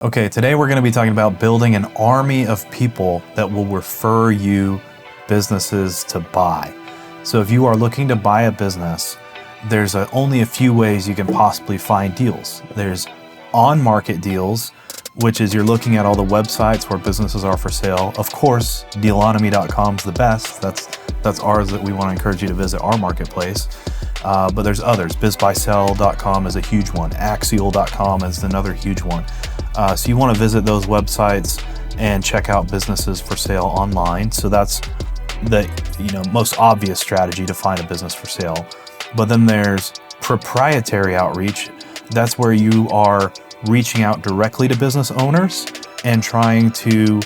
Okay, today we're going to be talking about building an army of people that will refer you businesses to buy. So if you are looking to buy a business, there's only a few ways you can possibly find deals. There's on-market deals, which is you're looking at all the websites where businesses are for sale. Of course, dealonomy.com is the best. That's ours that we want to encourage you to visit our marketplace. But there's others. bizbuysell.com is a huge one. Axial.com is another huge one. So you want to visit those websites and check out businesses for sale online. So that's the most obvious strategy to find a business for sale. But then there's proprietary outreach. That's where you are reaching out directly to business owners and trying to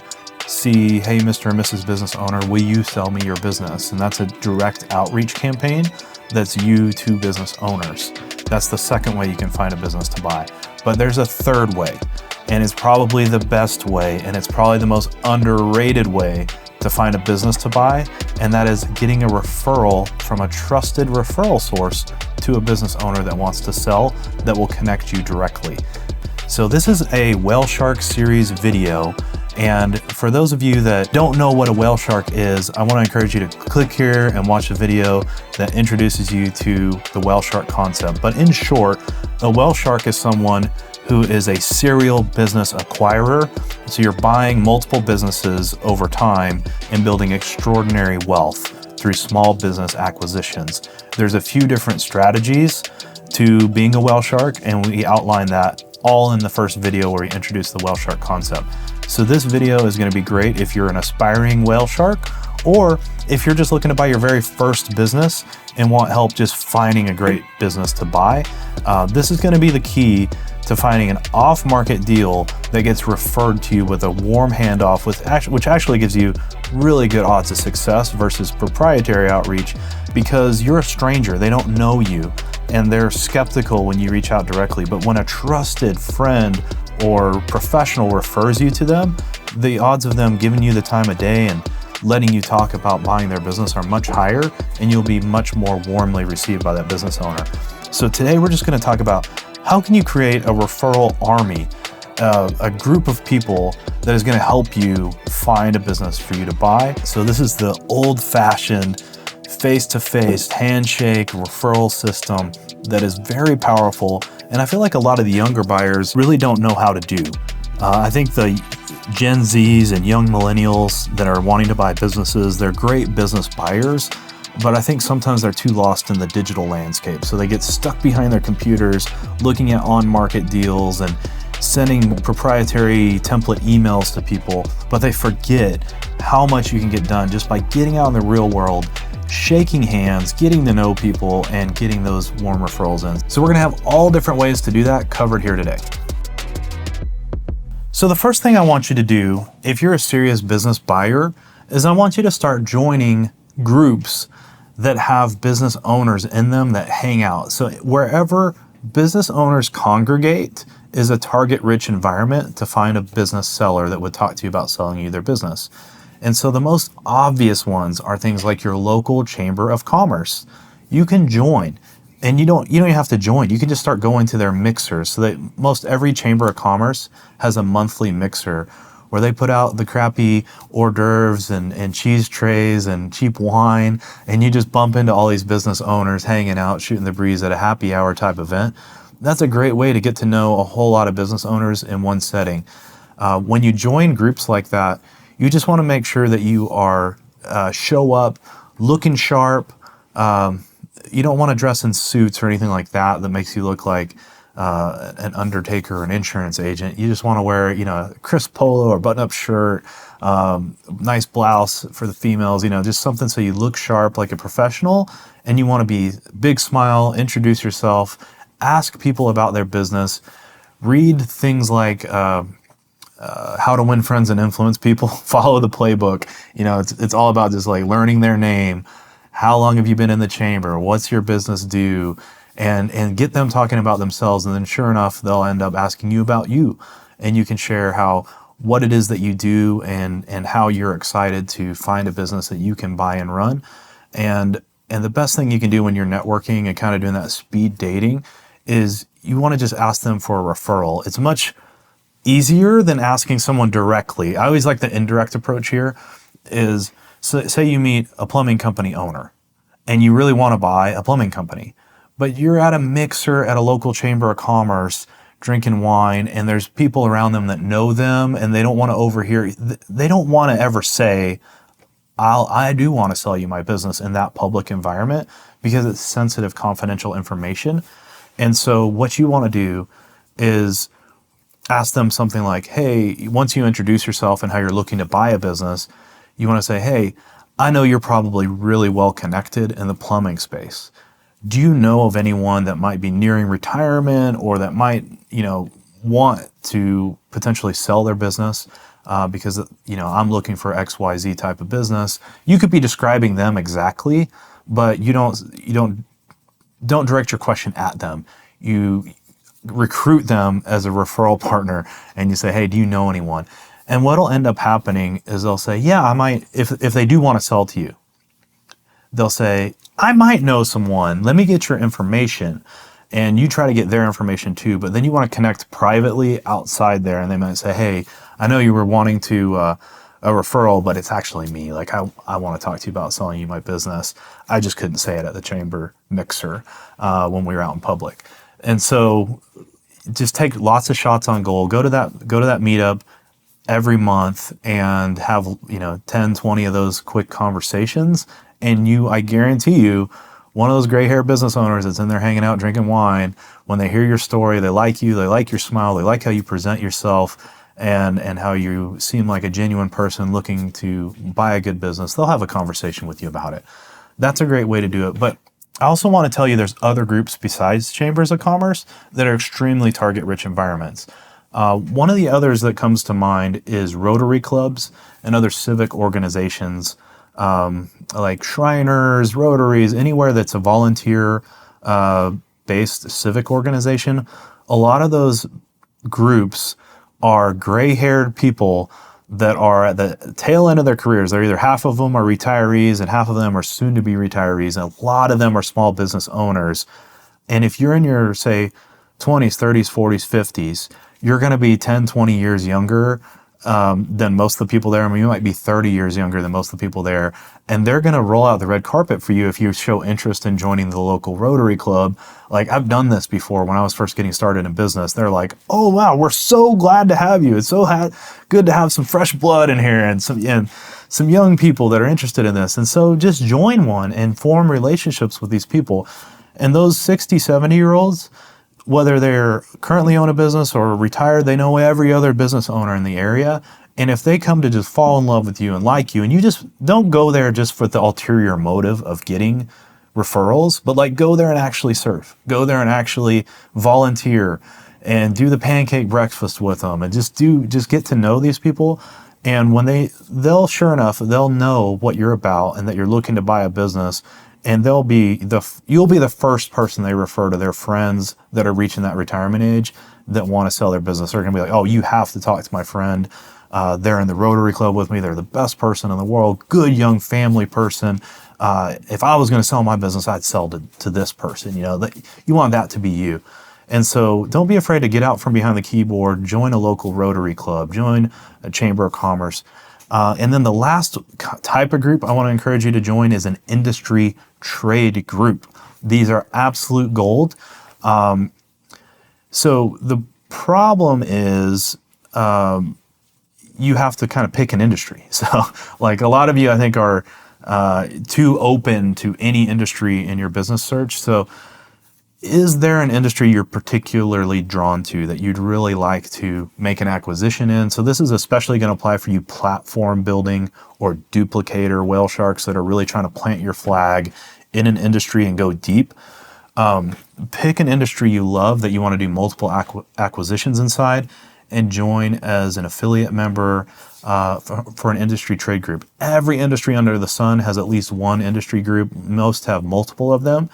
see, hey, Mr. and Mrs. Business Owner, will you sell me your business? And that's a direct outreach campaign that's you to business owners. That's the second way you can find a business to buy. But there's a third way, and it's probably the best way, and it's probably the most underrated way to find a business to buy, and that is getting a referral from a trusted referral source to a business owner that wants to sell that will connect you directly. So this is a Whale Shark series video, and for those of you that don't know what a whale shark is, I want to encourage you to click here and watch a video that introduces you to the whale shark concept. But in short, a whale shark is someone who is a serial business acquirer. So you're buying multiple businesses over time and building extraordinary wealth through small business acquisitions. There's a few different strategies to being a whale shark, and we outline that all in the first video where we introduce the whale shark concept. So this video is going to be great if you're an aspiring whale shark, or if you're just looking to buy your very first business and want help just finding a great business to buy. This is going to be the key to finding an off-market deal that gets referred to you with a warm handoff, which actually gives you really good odds of success versus proprietary outreach, because you're a stranger, they don't know you, and they're skeptical when you reach out directly. But when a trusted friend or professional refers you to them, the odds of them giving you the time of day and letting you talk about buying their business are much higher, and you'll be much more warmly received by that business owner. So today we're just going to talk about how can you create a referral army, a group of people that is going to help you find a business for you to buy. So this is the old-fashioned face-to-face handshake referral system that is very powerful, and I feel like a lot of the younger buyers really don't know how to do. I think the Gen Zs and young millennials that are wanting to buy businesses, they're great business buyers, but I think sometimes they're too lost in the digital landscape. So they get stuck behind their computers looking at on-market deals and sending proprietary template emails to people, but they forget how much you can get done just by getting out in the real world, shaking hands, getting to know people, and getting those warm referrals in. So we're gonna have all different ways to do that covered here today. So the first thing I want you to do, if you're a serious business buyer, is I want you to start joining groups that have business owners in them that hang out. So wherever business owners congregate is a target-rich environment to find a business seller that would talk to you about selling you their business. And so the most obvious ones are things like your local chamber of commerce. You can join, and you don't even have to join. You can just start going to their mixers. So that most every chamber of commerce has a monthly mixer where they put out the crappy hors d'oeuvres and cheese trays and cheap wine, and you just bump into all these business owners hanging out, shooting the breeze at a happy hour type event. That's a great way to get to know a whole lot of business owners in one setting. When you join groups like that, you just want to make sure that you are show up looking sharp. You don't want to dress in suits or anything like that makes you look like an undertaker or an insurance agent. You just want to wear, a crisp polo or button-up shirt, nice blouse for the females, just something so you look sharp like a professional, and you want to be big smile, introduce yourself, ask people about their business, read things like how to win friends and influence people, follow the playbook. It's all about just like learning their name. How long have you been in the chamber? What's your business do? And get them talking about themselves. And then sure enough, they'll end up asking you about you. And you can share what it is that you do and how you're excited to find a business that you can buy and run. And the best thing you can do when you're networking and kind of doing that speed dating is you want to just ask them for a referral. It's much easier than asking someone directly. I always like the indirect approach here is, so, say you meet a plumbing company owner and you really want to buy a plumbing company, but you're at a mixer at a local chamber of commerce drinking wine, and there's people around them that know them, and they don't want to overhear. They don't want to ever say, I do want to sell you my business in that public environment, because it's sensitive, confidential information. And so what you want to do is ask them something like, hey, once you introduce yourself and how you're looking to buy a business, you want to say, hey, I know you're probably really well connected in the plumbing space. Do you know of anyone that might be nearing retirement, or that might, want to potentially sell their business? Because, I'm looking for XYZ type of business. You could be describing them exactly, but you don't direct your question at them. You recruit them as a referral partner, and you say, hey, do you know anyone? And what'll end up happening is they'll say, yeah, I might, if they do want to sell to you, they'll say, I might know someone. Let me get your information. And you try to get their information too, but then you want to connect privately outside there. And they might say, hey, I know you were wanting to a referral, but it's actually me. Like, I want to talk to you about selling you my business. I just couldn't say it at the chamber mixer when we were out in public. And so just take lots of shots on goal. Go to that meetup every month and have 10, 20 of those quick conversations. And I guarantee you, one of those gray hair business owners that's in there hanging out drinking wine, when they hear your story, they like you, they like your smile, they like how you present yourself, and how you seem like a genuine person looking to buy a good business, they'll have a conversation with you about it. That's a great way to do it. But I also want to tell you there's other groups besides chambers of commerce that are extremely target-rich environments. One of the others that comes to mind is Rotary clubs and other civic organizations, like Shriners, Rotaries, anywhere that's a volunteer based civic organization. A lot of those groups are gray-haired people that are at the tail end of their careers. They're either half of them are retirees and half of them are soon to be retirees. And a lot of them are small business owners. And if you're in your, say, 20s, 30s, 40s, 50s, you're going to be 10, 20 years younger than most of the people there. I mean, you might be 30 years younger than most of the people there. And they're going to roll out the red carpet for you if you show interest in joining the local Rotary Club. Like, I've done this before when I was first getting started in business. They're like, oh, wow, we're so glad to have you. It's so good to have some fresh blood in here and some young people that are interested in this. And so just join one and form relationships with these people. And those 60, 70-year-olds, whether they're currently own a business or retired, they know every other business owner in the area. And if they come to just fall in love with you and like you, and you just don't go there just for the ulterior motive of getting referrals, but like go there and actually serve. Go there and actually volunteer and do the pancake breakfast with them and just get to know these people. And when they'll sure enough, they'll know what you're about and that you're looking to buy a business. And you'll be the first person they refer to their friends that are reaching that retirement age that want to sell their business. They're going to be like, oh, you have to talk to my friend. They're in the Rotary Club with me. They're the best person in the world. Good young family person. If I was going to sell my business, I'd sell to this person. You want that to be you. And so don't be afraid to get out from behind the keyboard, join a local Rotary Club, join a Chamber of Commerce. And then the last type of group I want to encourage you to join is an industry trade group. These are absolute gold. So the problem is you have to kind of pick an industry. So like a lot of you, I think, are too open to any industry in your business search. So is there an industry you're particularly drawn to that you'd really like to make an acquisition in? So this is especially going to apply for you platform building or duplicator whale sharks that are really trying to plant your flag in an industry and go deep. Pick an industry you love that you want to do multiple acquisitions inside and join as an affiliate member for an industry trade group. Every industry under the sun has at least one industry group. Most have multiple of them.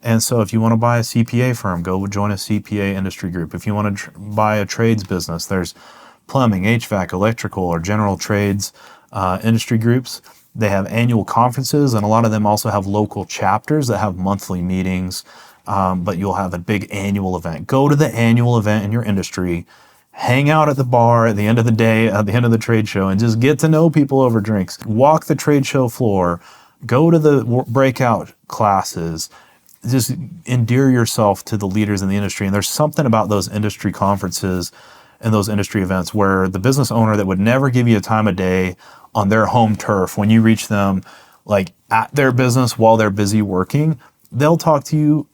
And so if you want to buy a CPA firm, go join a CPA industry group. If you want to buy a trades business, there's plumbing, HVAC, electrical, or general trades industry groups. They have annual conferences, and a lot of them also have local chapters that have monthly meetings, but you'll have a big annual event. Go to the annual event in your industry, hang out at the bar at the end of the day, at the end of the trade show, and just get to know people over drinks. Walk the trade show floor, go to the breakout classes, just endear yourself to the leaders in the industry. And there's something about those industry conferences and those industry events where the business owner that would never give you a time of day on their home turf, when you reach them like at their business while they're busy working, they'll talk to you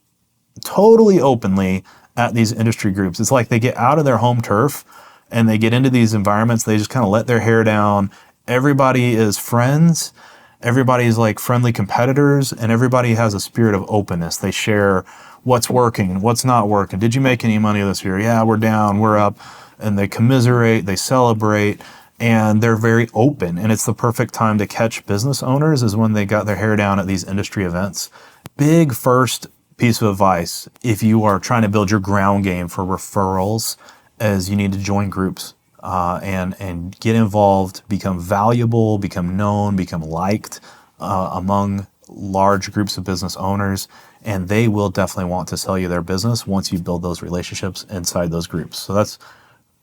totally openly at these industry groups. It's like they get out of their home turf and they get into these environments. They just kind of let their hair down. Everybody is friends. Everybody is like friendly competitors, and everybody has a spirit of openness. They share what's working and what's not working. Did you make any money this year? Yeah, we're down, we're up. And they commiserate, they celebrate, and they're very open. And it's the perfect time to catch business owners is when they got their hair down at these industry events. Big first piece of advice, if you are trying to build your ground game for referrals, is you need to join groups and get involved, become valuable, become known, become liked among large groups of business owners, and they will definitely want to sell you their business once you build those relationships inside those groups. So that's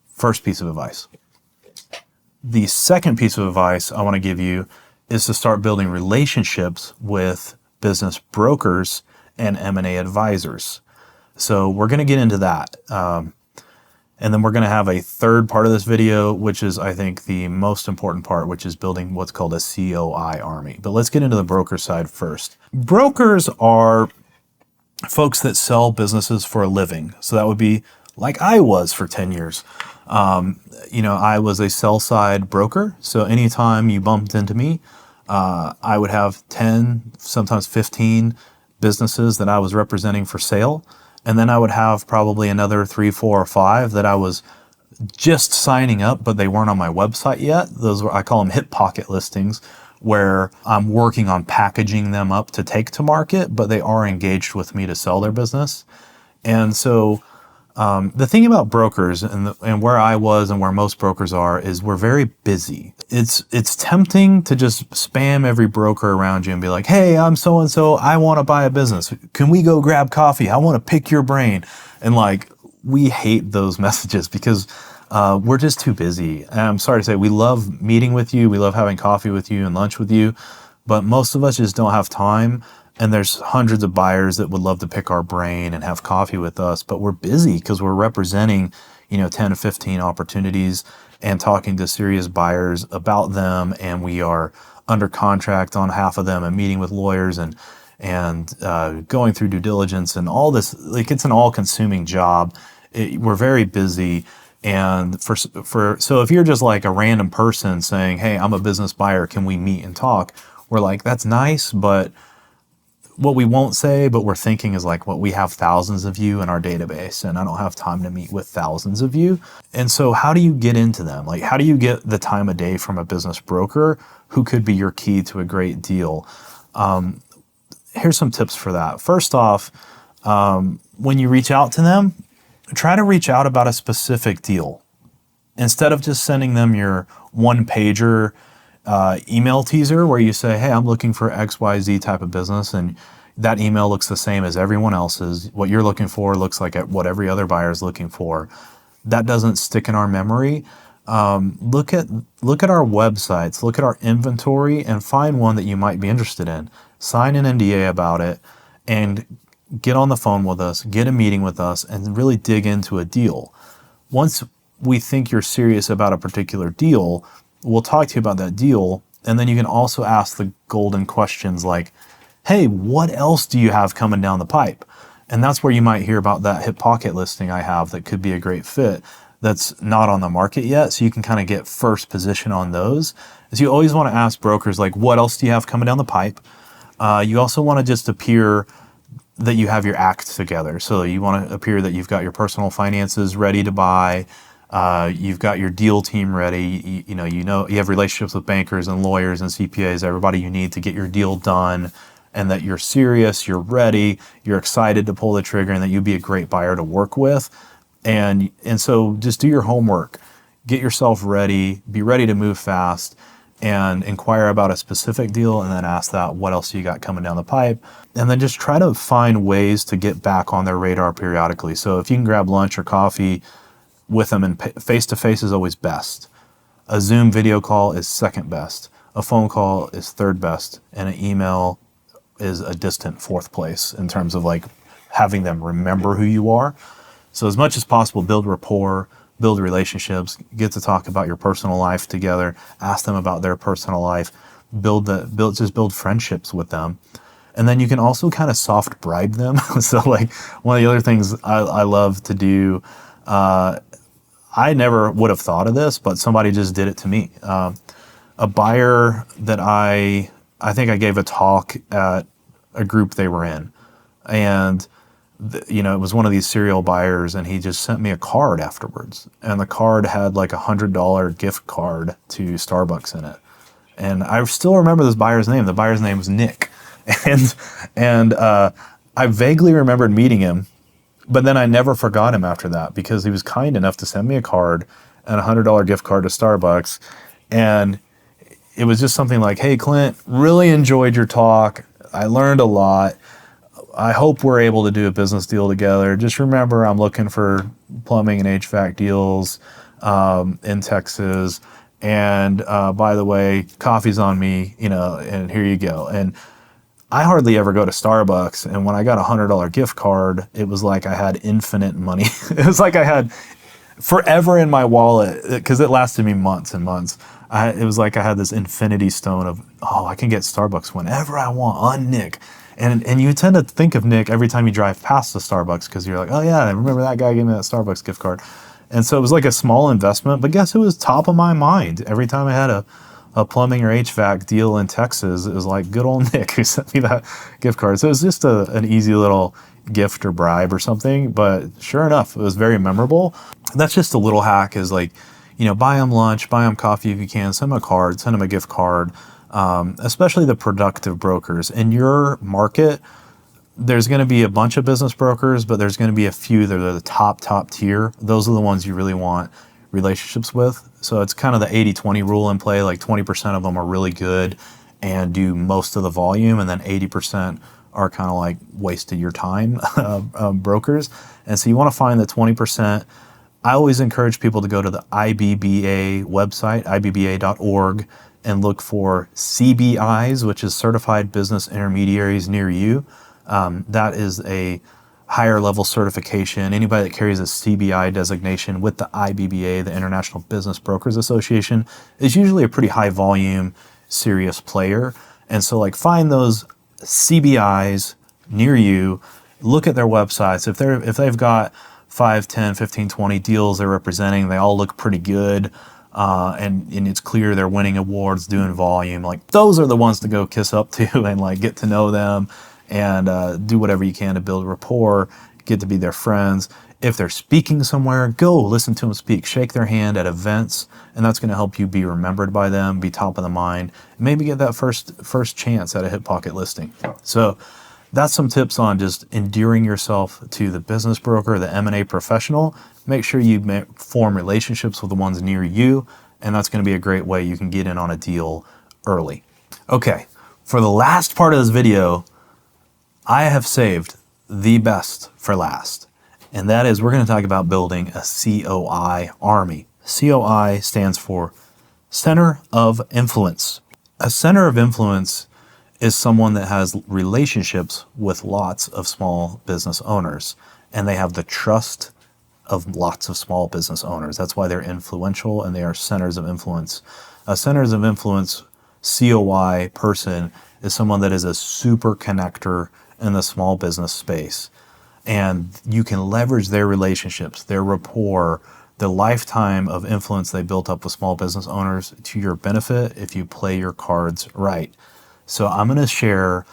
first piece of advice. The second piece of advice I want to give you is to start building relationships with business brokers and M&A advisors. So we're going to get into that. And then we're going to have a third part of this video, which is, I think, the most important part, which is building what's called a COI army. But let's get into the broker side first. Brokers are folks that sell businesses for a living. So that would be like I was for 10 years. I was a sell-side broker. So anytime you bumped into me, I would have 10, sometimes 15 businesses that I was representing for sale. And then I would have probably another 3, 4, or 5 that I was just signing up, but they weren't on my website yet. Those were, I call them hip pocket listings, where I'm working on packaging them up to take to market, but they are engaged with me to sell their business. And so the thing about brokers and where I was and where most brokers are is we're very busy. It's tempting to just spam every broker around you and be like, hey, I'm so-and-so, I want to buy a business. Can we go grab coffee? I want to pick your brain. And like, we hate those messages because we're just too busy. And I'm sorry to say, we love meeting with you. We love having coffee with you and lunch with you. But most of us just don't have time. And there's hundreds of buyers that would love to pick our brain and have coffee with us, but we're busy because we're representing, 10 to 15 opportunities and talking to serious buyers about them. And we are under contract on half of them and meeting with lawyers and going through due diligence and all this. Like, it's an all-consuming job. We're very busy. And so if you're just like a random person saying, hey, I'm a business buyer, can we meet and talk? We're like, that's nice, but what we won't say, but we're thinking is like, we have thousands of you in our database, and I don't have time to meet with thousands of you. And so how do you get into them? Like, how do you get the time of day from a business broker who could be your key to a great deal? Here's some tips for that. First off, when you reach out to them, try to reach out about a specific deal. Instead of just sending them your one-pager email teaser where you say, hey, I'm looking for XYZ type of business, and that email looks the same as everyone else's. What you're looking for looks like what every other buyer is looking for. That doesn't stick in our memory. Look at our websites, look at our inventory, and find one that you might be interested in. Sign an NDA about it and get on the phone with us, get a meeting with us, and really dig into a deal. Once we think you're serious about a particular deal, we'll talk to you about that deal, and then you can also ask the golden questions like, hey, what else do you have coming down the pipe? And that's where you might hear about that hip pocket listing I have that could be a great fit that's not on the market yet, so you can kind of get first position on those. So you always want to ask brokers, like, what else do you have coming down the pipe? You also want to just appear that you have your act together. So you want to appear that you've got your personal finances ready to buy, you've got your deal team ready, you have relationships with bankers and lawyers and CPAs, everybody you need to get your deal done, and that you're serious, you're ready, you're excited to pull the trigger, and that you'd be a great buyer to work with. And so just do your homework, get yourself ready, be ready to move fast, and inquire about a specific deal, and then ask that, what else you got coming down the pipe? And then just try to find ways to get back on their radar periodically. So if you can grab lunch or coffee with them, and face-to-face is always best. A Zoom video call is second best. A phone call is third best. And an email is a distant fourth place in terms of like having them remember who you are. So as much as possible, build rapport, build relationships, get to talk about your personal life together, ask them about their personal life, build friendships with them. And then you can also kind of soft bribe them. So like one of the other things I love to do, I never would have thought of this, but somebody just did it to me. A buyer that I think I gave a talk at a group they were in, and it was one of these serial buyers, and he just sent me a card afterwards, and the card had like $100 gift card to Starbucks in it, and I still remember this buyer's name. The buyer's name was Nick, and I vaguely remembered meeting him, but then I never forgot him after that because he was kind enough to send me a card and a $100 gift card to Starbucks, and it was just something like, "Hey, Clint, really enjoyed your talk. I learned a lot. I hope we're able to do a business deal together. Just remember, I'm looking for plumbing and HVAC deals in Texas. And by the way, coffee's on me, and here you go." And I hardly ever go to Starbucks. And when I got a $100 gift card, it was like I had infinite money. It was like I had forever in my wallet because it lasted me months and months. It was like I had this infinity stone of, I can get Starbucks whenever I want on Nick. And you tend to think of Nick every time you drive past the Starbucks because you're like, oh yeah, I remember that guy gave me that Starbucks gift card. And so it was like a small investment, but guess who was top of my mind? Every time I had a plumbing or HVAC deal in Texas, it was like good old Nick who sent me that gift card. So it was just an easy little gift or bribe or something, but sure enough, it was very memorable. That's just a little hack is like, buy them lunch, buy them coffee if you can, send them a card, send them a gift card, especially the productive brokers. In your market, there's going to be a bunch of business brokers, but there's going to be a few that are the top tier. Those are the ones you really want relationships with. So it's kind of the 80-20 rule in play, like 20% of them are really good and do most of the volume, and then 80% are kind of like wasted your time brokers. And so you want to find the 20%. I always encourage people to go to the IBBA website, ibba.org, and look for CBIs, which is Certified Business Intermediaries near you. That is a higher level certification. Anybody that carries a CBI designation with the IBBA, the International Business Brokers Association, is usually a pretty high volume, serious player. And so like find those CBIs near you, look at their websites. If they've got 5, 10, 15, 20 deals they're representing, they all look pretty good, and it's clear they're winning awards, doing volume, like those are the ones to go kiss up to and like get to know them and do whatever you can to build rapport, get to be their friends. If they're speaking somewhere, go listen to them speak, shake their hand at events, and that's going to help you be remembered by them, be top of the mind, maybe get that first chance at a hip pocket listing. So that's some tips on just endearing yourself to the business broker, the M&A professional. Make sure you form relationships with the ones near you, and that's going to be a great way you can get in on a deal early. Okay, for the last part of this video, I have saved the best for last, and that is we're going to talk about building a COI army. COI stands for Center of Influence. A center of influence is someone that has relationships with lots of small business owners, and they have the trust of lots of small business owners. That's why they're influential and they are centers of influence. A centers of influence COI person is someone that is a super connector in the small business space, and you can leverage their relationships, their rapport, the lifetime of influence they built up with small business owners to your benefit if you play your cards right. So I'm going to share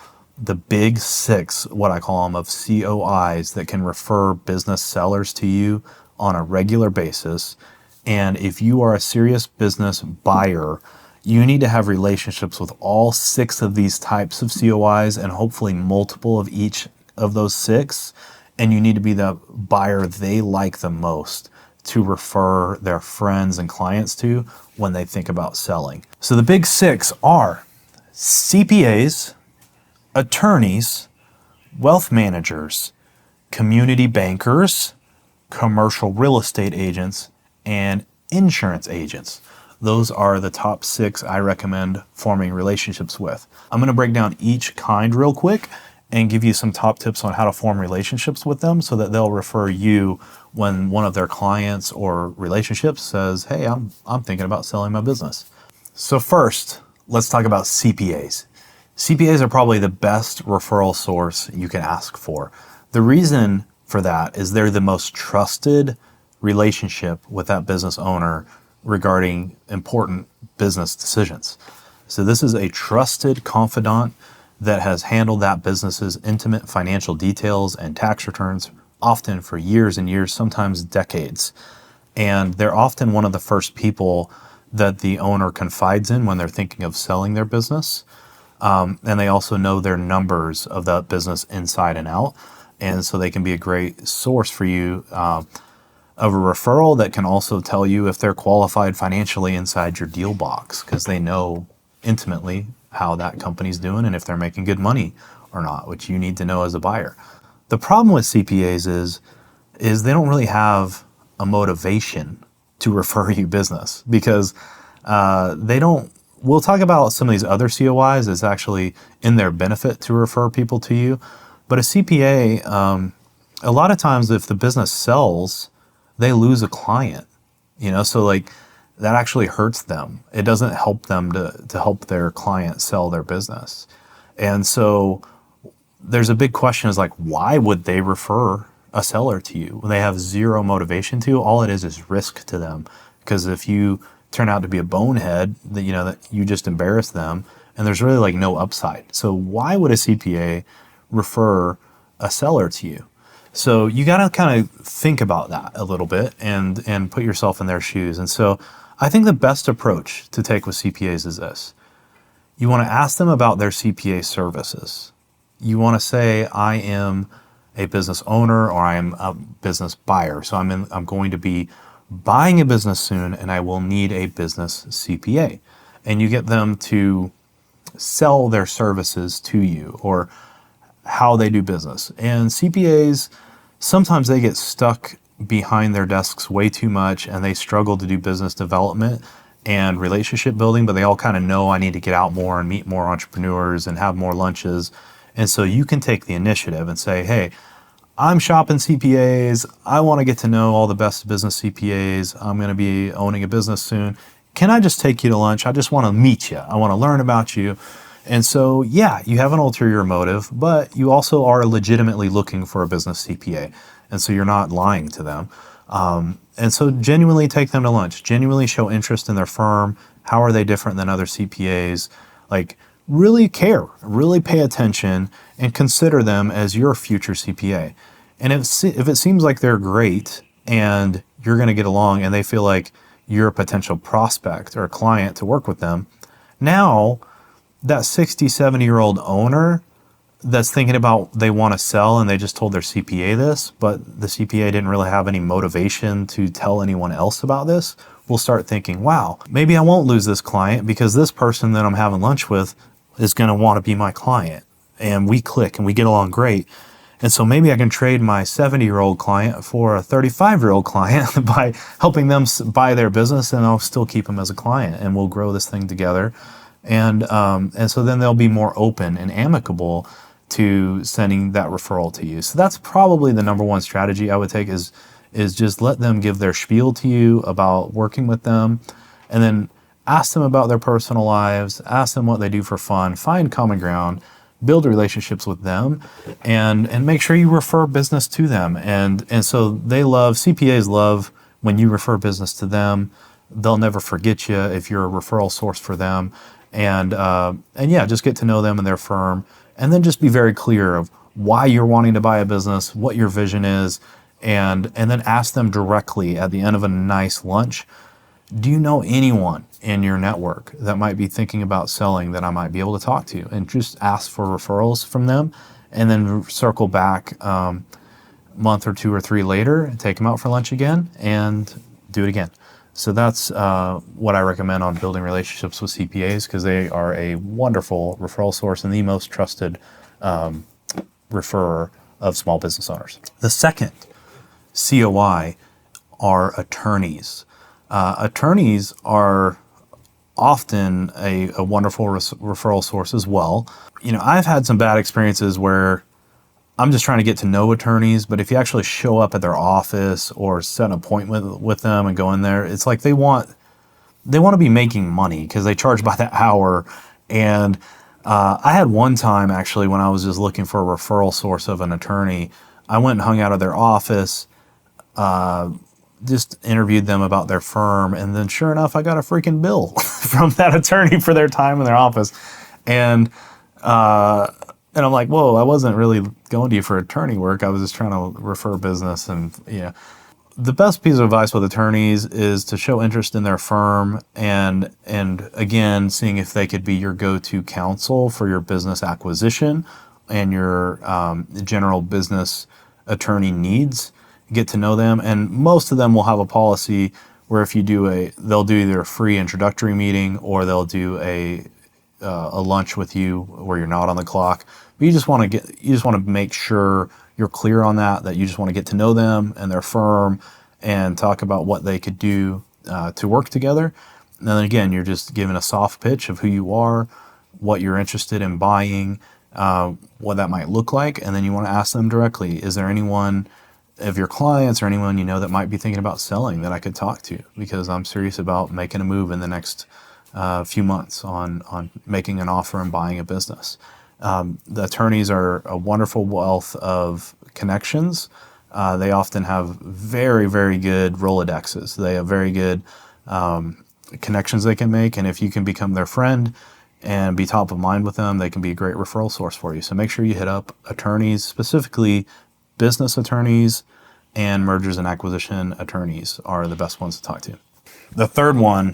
the big 6, what I call them, of COIs that can refer business sellers to you on a regular basis. And if you are a serious business buyer, you need to have relationships with all 6 of these types of COIs and hopefully multiple of each of those 6. And you need to be the buyer they like the most to refer their friends and clients to when they think about selling. So the big 6 are CPAs, attorneys, wealth managers, community bankers, commercial real estate agents, and insurance agents. Those are the top 6 I recommend forming relationships with. I'm going to break down each kind real quick and give you some top tips on how to form relationships with them so that they'll refer you when one of their clients or relationships says, hey, I'm thinking about selling my business. So first, let's talk about CPAs. CPAs are probably the best referral source you can ask for. The reason for that is they're the most trusted relationship with that business owner regarding important business decisions. So this is a trusted confidant that has handled that business's intimate financial details and tax returns, often for years and years, sometimes decades. And they're often one of the first people that the owner confides in when they're thinking of selling their business. And they also know their numbers of that business inside and out. And so they can be a great source for you of a referral that can also tell you if they're qualified financially inside your deal box, because they know intimately how that company's doing and if they're making good money or not, which you need to know as a buyer. The problem with CPAs is they don't really have a motivation to refer you business, because they don't. We'll talk about some of these other COIs. It's actually in their benefit to refer people to you. But a CPA, a lot of times if the business sells, they lose a client, so like that actually hurts them. It doesn't help them to help their client sell their business. And so there's a big question is like, why would they refer a seller to you when they have zero motivation to? All it is risk to them. Because if you turn out to be a bonehead, that you just embarrass them, and there's really like no upside. So why would a CPA refer a seller to you? So you got to kind of think about that a little bit and put yourself in their shoes. And so I think the best approach to take with CPAs is this. You want to ask them about their CPA services. You want to say, I am a business owner or I am a business buyer. So I'm going to be buying a business soon and I will need a business CPA. And you get them to sell their services to you or how they do business. And CPAs, sometimes they get stuck behind their desks way too much and they struggle to do business development and relationship building, but they all kind of know I need to get out more and meet more entrepreneurs and have more lunches. And so you can take the initiative and say, hey, I'm shopping CPAs. I want to get to know all the best business CPAs. I'm going to be owning a business soon. Can I just take you to lunch? I just want to meet you. I want to learn about you. And so, yeah, you have an ulterior motive, but you also are legitimately looking for a business CPA. And so you're not lying to them. And so genuinely take them to lunch, genuinely show interest in their firm. How are they different than other CPAs? Like really care, really pay attention and consider them as your future CPA. And if it seems like they're great and you're going to get along and they feel like you're a potential prospect or a client to work with them, now that 60, 70-year-old owner that's thinking about they want to sell and they just told their CPA this, but the CPA didn't really have any motivation to tell anyone else about this, will start thinking, wow, maybe I won't lose this client because this person that I'm having lunch with is going to want to be my client. And we click and we get along great. And so maybe I can trade my 70-year-old client for a 35-year-old client by helping them buy their business, and I'll still keep them as a client and we'll grow this thing together. And so then they'll be more open and amicable to sending that referral to you. So that's probably the number one strategy I would take is just let them give their spiel to you about working with them, and then ask them about their personal lives, ask them what they do for fun, find common ground, build relationships with them, and make sure you refer business to them. And so CPAs love when you refer business to them. They'll never forget you if you're a referral source for them. And yeah, just get to know them and their firm, and then just be very clear of why you're wanting to buy a business, what your vision is, and then ask them directly at the end of a nice lunch, do you know anyone in your network that might be thinking about selling that I might be able to talk to? And just ask for referrals from them, and then circle back a month or 2 or 3 later and take them out for lunch again and do it again. So that's what I recommend on building relationships with CPAs, because they are a wonderful referral source and the most trusted referrer of small business owners. The second COI are attorneys. Attorneys are often a wonderful referral source as well. I've had some bad experiences where I'm just trying to get to know attorneys, but if you actually show up at their office or set an appointment with them and go in there, it's like they want to be making money because they charge by the hour. And I had one time actually when I was just looking for a referral source of an attorney, I went and hung out at their office, just interviewed them about their firm, and then sure enough, I got a freaking bill from that attorney for their time in their office. And I'm like, whoa, I wasn't really going to you for attorney work. I was just trying to refer business. And the best piece of advice with attorneys is to show interest in their firm and again, seeing if they could be your go-to counsel for your business acquisition and your general business attorney needs. Get to know them. And most of them will have a policy where if you they'll do either a free introductory meeting or they'll do a lunch with you where you're not on the clock. But you just want to make sure you're clear on that you just want to get to know them and their firm and talk about what they could do to work together. And then again, you're just giving a soft pitch of who you are, what you're interested in buying, what that might look like. And then you want to ask them directly, is there anyone of your clients or anyone that might be thinking about selling that I could talk to, because I'm serious about making a move in the next few months on making an offer and buying a business. The attorneys are a wonderful wealth of connections. They often have very, very good Rolodexes. They have very good connections they can make. And if you can become their friend and be top of mind with them, they can be a great referral source for you. So make sure you hit up attorneys, specifically business attorneys and mergers and acquisition attorneys are the best ones to talk to. The third one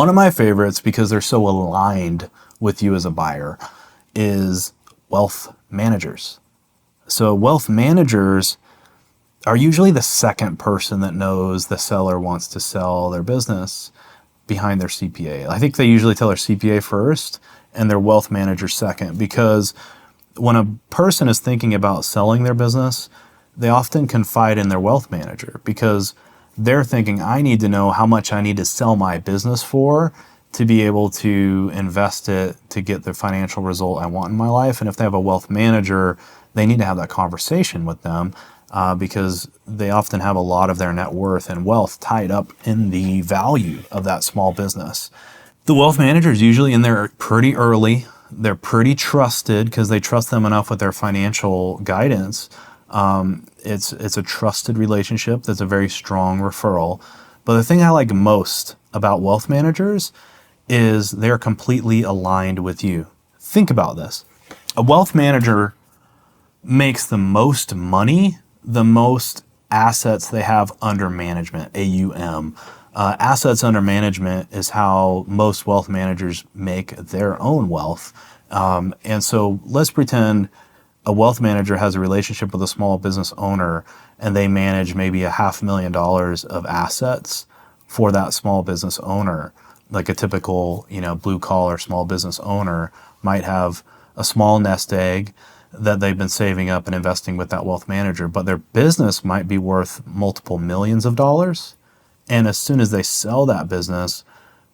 of my favorites because they're so aligned with you as a buyer, is wealth managers. So wealth managers are usually the second person that knows the seller wants to sell their business behind their CPA. I think they usually tell their CPA first and their wealth manager second, because when a person is thinking about selling their business, they often confide in their wealth manager because they're thinking, I need to know how much I need to sell my business for to be able to invest it to get the financial result I want in my life. And if they have a wealth manager, they need to have that conversation with them because they often have a lot of their net worth and wealth tied up in the value of that small business. The wealth manager is usually in there pretty early. They're pretty trusted because they trust them enough with their financial guidance. It's a trusted relationship that's a very strong referral. But the thing I like most about wealth managers is they're completely aligned with you. Think about this. A wealth manager makes the most money, the most assets they have under management, AUM. Assets under management is how most wealth managers make their own wealth. And so let's pretend a wealth manager has a relationship with a small business owner and they manage maybe $500,000 of assets for that small business owner. Like a typical, blue collar small business owner might have a small nest egg that they've been saving up and investing with that wealth manager, but their business might be worth multiple millions of dollars. And as soon as they sell that business,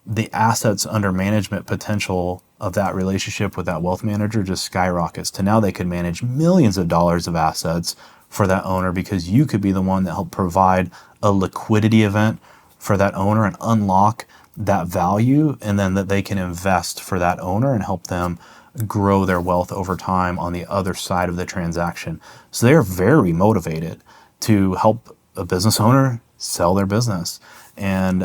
the assets under management potential of that relationship with that wealth manager just skyrockets to now they could manage millions of dollars of assets for that owner because you could be the one that helped provide a liquidity event for that owner and unlock that value, and then that they can invest for that owner and help them grow their wealth over time on the other side of the transaction. So they're very motivated to help a business owner sell their business. And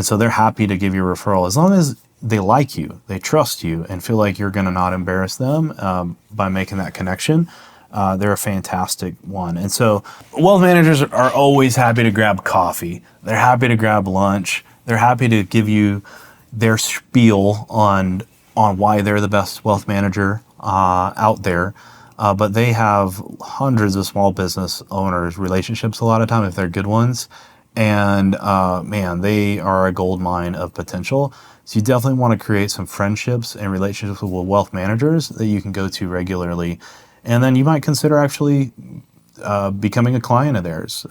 so they're happy to give you a referral as long as they like you, they trust you, and feel like you're going to not embarrass them by making that connection. They're a fantastic one. And so wealth managers are always happy to grab coffee. They're happy to grab lunch. They're happy to give you their spiel on why they're the best wealth manager out there. But they have hundreds of small business owners, relationships a lot of time if they're good ones. And man, they are a gold mine of potential. So you definitely want to create some friendships and relationships with wealth managers that you can go to regularly. And then you might consider actually becoming a client of theirs,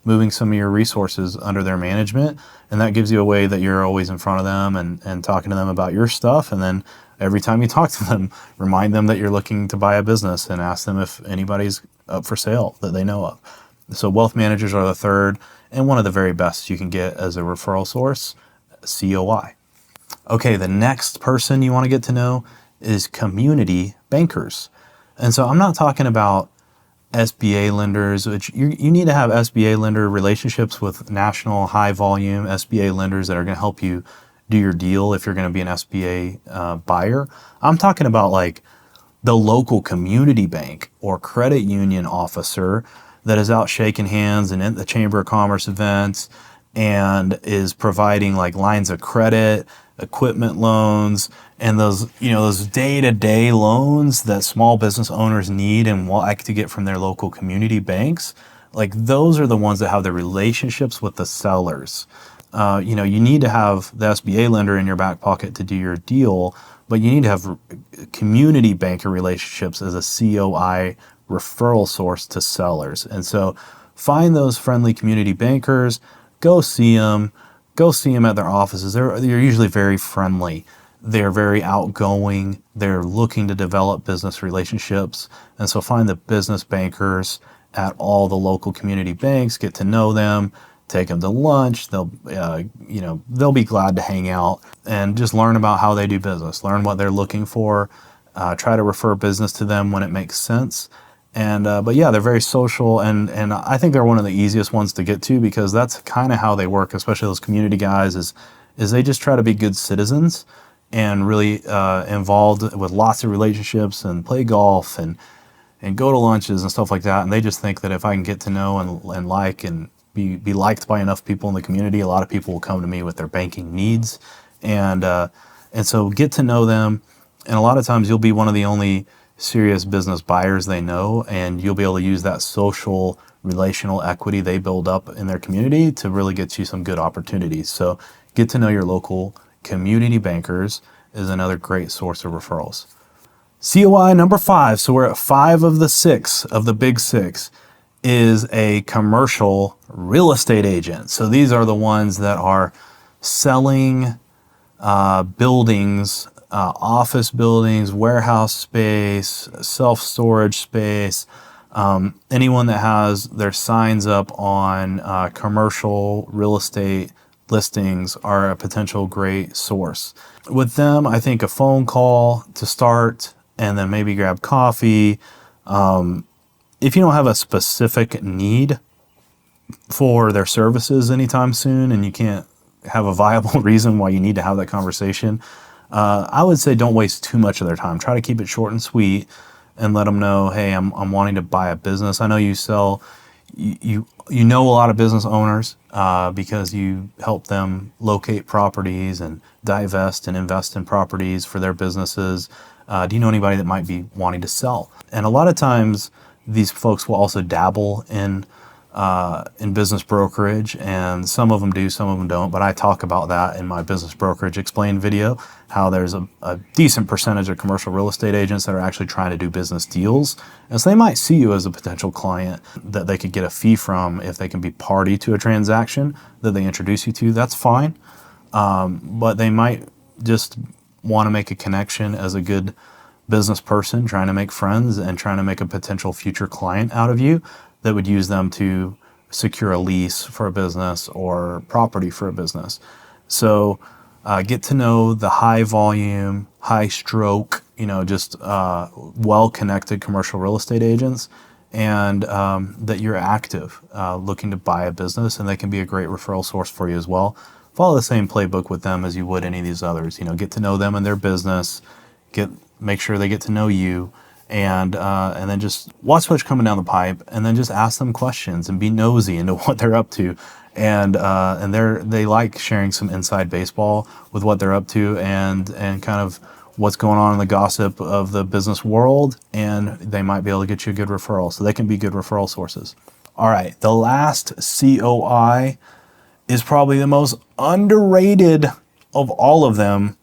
moving some of your resources under their management. And that gives you a way that you're always in front of them and talking to them about your stuff. And then every time you talk to them, remind them that you're looking to buy a business and ask them if anybody's up for sale that they know of. So wealth managers are the third and one of the very best you can get as a referral source, COI. Okay, the next person you want to get to know is community bankers. And so I'm not talking about SBA lenders, which you need to have SBA lender relationships with national high volume SBA lenders that are going to help you do your deal if you're going to be an SBA buyer. I'm talking about like the local community bank or credit union officer that is out shaking hands and at the Chamber of Commerce events and is providing like lines of credit, equipment loans, and those day-to-day loans that small business owners need and like to get from their local community banks. Like those are the ones that have the relationships with the sellers. You need to have the SBA lender in your back pocket to do your deal, but you need to have community banker relationships as a COI referral source to sellers. And so find those friendly community bankers, go see them at their offices. They're usually very friendly. They're very outgoing. They're looking to develop business relationships. And so find the business bankers at all the local community banks, get to know them, take them to lunch. They'll be glad to hang out and just learn about how they do business, learn what they're looking for, try to refer business to them when it makes sense. But yeah, they're very social, and I think they're one of the easiest ones to get to because that's kind of how they work, especially those community guys, is they just try to be good citizens and really involved with lots of relationships and play golf and go to lunches and stuff like that. And they just think that if I can get to know and like and be liked by enough people in the community, a lot of people will come to me with their banking needs. And so get to know them. And a lot of times you'll be one of the only serious business buyers they know, and you'll be able to use that social relational equity they build up in their community to really get you some good opportunities. So get to know your local community bankers is another great source of referrals. COI number 5, so we're at 5 of the 6 of the Big Six, is a commercial real estate agent. So these are the ones that are selling buildings, office buildings, warehouse space, self-storage space, anyone that has their signs up on commercial real estate listings are a potential great source. With them, I think a phone call to start and then maybe grab coffee. If you don't have a specific need for their services anytime soon and you can't have a viable reason why you need to have that conversation, I would say don't waste too much of their time. Try to keep it short and sweet and let them know, hey, I'm wanting to buy a business. I know you sell, you know a lot of business owners because you help them locate properties and divest and invest in properties for their businesses. Do you know anybody that might be wanting to sell? And a lot of times these folks will also dabble in business brokerage, and some of them do, some of them don't, but I talk about that in my Business Brokerage Explained video, how there's a decent percentage of commercial real estate agents that are actually trying to do business deals. And so they might see you as a potential client that they could get a fee from if they can be party to a transaction that they introduce you to. That's fine. But they might just want to make a connection as a good business person, trying to make friends and trying to make a potential future client out of you that would use them to secure a lease for a business or property for a business. So get to know the high volume, high stroke, just well-connected commercial real estate agents, and that you're active, looking to buy a business, and they can be a great referral source for you as well. Follow the same playbook with them as you would any of these others. Get to know them and their business, make sure they get to know you, and then just watch what's coming down the pipe, and then just ask them questions and be nosy into what they're up to. And they like sharing some inside baseball with what they're up to and kind of what's going on in the gossip of the business world, and they might be able to get you a good referral. So they can be good referral sources. All right, the last COI is probably the most underrated of all of them,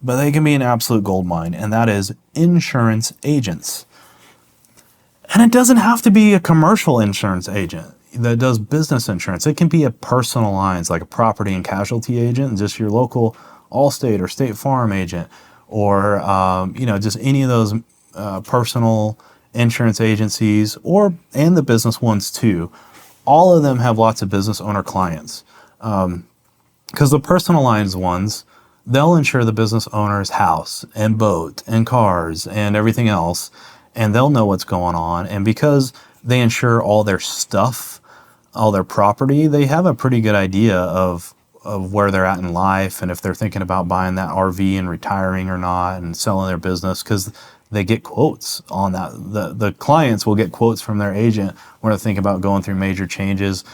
but they can be an absolute goldmine, and that is insurance agents. And it doesn't have to be a commercial insurance agent that does business insurance. It can be a personal lines, like a property and casualty agent, just your local Allstate or State Farm agent, or just any of those personal insurance agencies, and the business ones too. All of them have lots of business owner clients. Because the personal lines ones, they'll insure the business owner's house and boat and cars and everything else, and they'll know what's going on. And because they insure all their stuff, all their property, they have a pretty good idea of where they're at in life, and if they're thinking about buying that RV and retiring or not, and selling their business, because they get quotes on that. The clients will get quotes from their agent when they're thinking about going through major changes,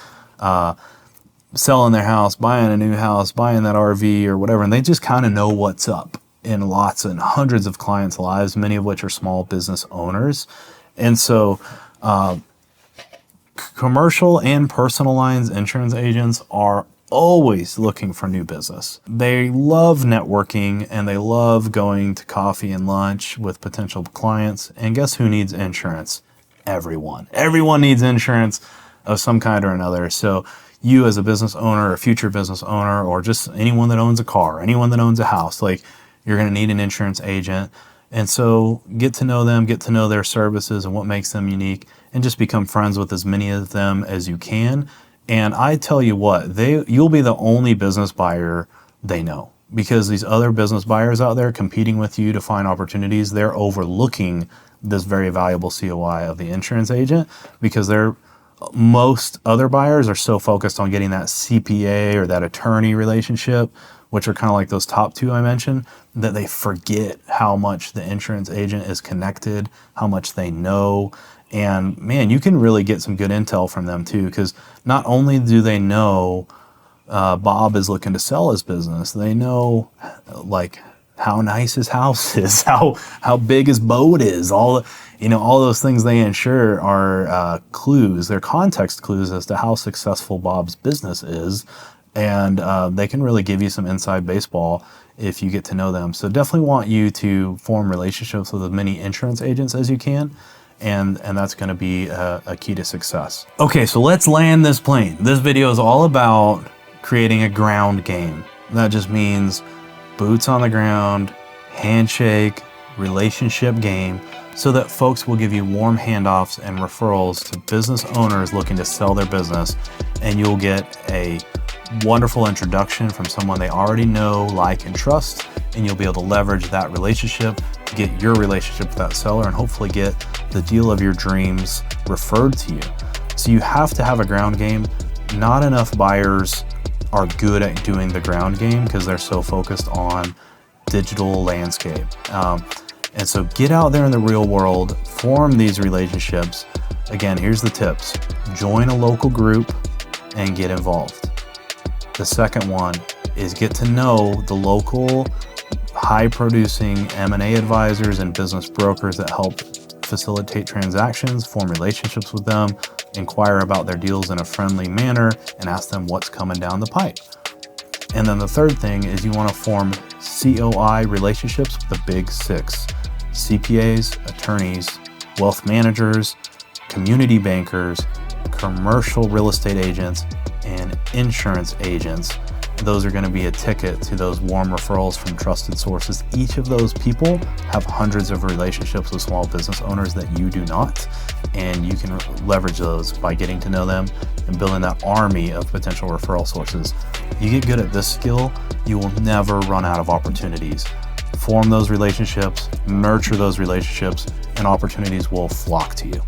selling their house, buying a new house, buying that RV or whatever, and they just kind of know what's up in lots and hundreds of clients' lives, many of which are small business owners. And so commercial and personal lines insurance agents are always looking for new business. They love networking and they love going to coffee and lunch with potential clients. And guess who needs insurance? Everyone. Everyone needs insurance of some kind or another. So you as a business owner, a future business owner, or just anyone that owns a car, anyone that owns a house, like, you're going to need an insurance agent. And so get to know them, get to know their services and what makes them unique, and just become friends with as many of them as you can. And I tell you what, you'll be the only business buyer they know, because these other business buyers out there competing with you to find opportunities, they're overlooking this very valuable COI of the insurance agent, because most other buyers are so focused on getting that CPA or that attorney relationship, which are kind of like those top two I mentioned, that they forget how much the insurance agent is connected, how much they know. And man, you can really get some good intel from them too, because not only do they know Bob is looking to sell his business, they know like how nice his house is, how big his boat is, all those things they insure are clues, they're context clues as to how successful Bob's business is. And they can really give you some inside baseball if you get to know them. So definitely want you to form relationships with as many insurance agents as you can. And that's going to be a key to success. Okay, so let's land this plane. This video is all about creating a ground game. That just means boots on the ground, handshake, relationship game, so that folks will give you warm handoffs and referrals to business owners looking to sell their business, and you'll get a wonderful introduction from someone they already know, like, and trust, and you'll be able to leverage that relationship, get your relationship with that seller, and hopefully get the deal of your dreams referred to you. So you have to have a ground game. Not enough buyers are good at doing the ground game because they're so focused on digital landscape. And so get out there in the real world, form these relationships. Again, here's the tips. Join a local group and get involved. The second one is get to know the local high-producing M&A advisors and business brokers that help facilitate transactions, form relationships with them, inquire about their deals in a friendly manner, and ask them what's coming down the pipe. And then the third thing is you want to form COI relationships with the Big Six: CPAs, attorneys, wealth managers, community bankers, commercial real estate agents, and insurance agents. Those are going to be a ticket to those warm referrals from trusted sources. Each of those people have hundreds of relationships with small business owners that you do not, and you can leverage those by getting to know them and building that army of potential referral sources. You get good at this skill, you will never run out of opportunities. Form those relationships, nurture those relationships, and opportunities will flock to you.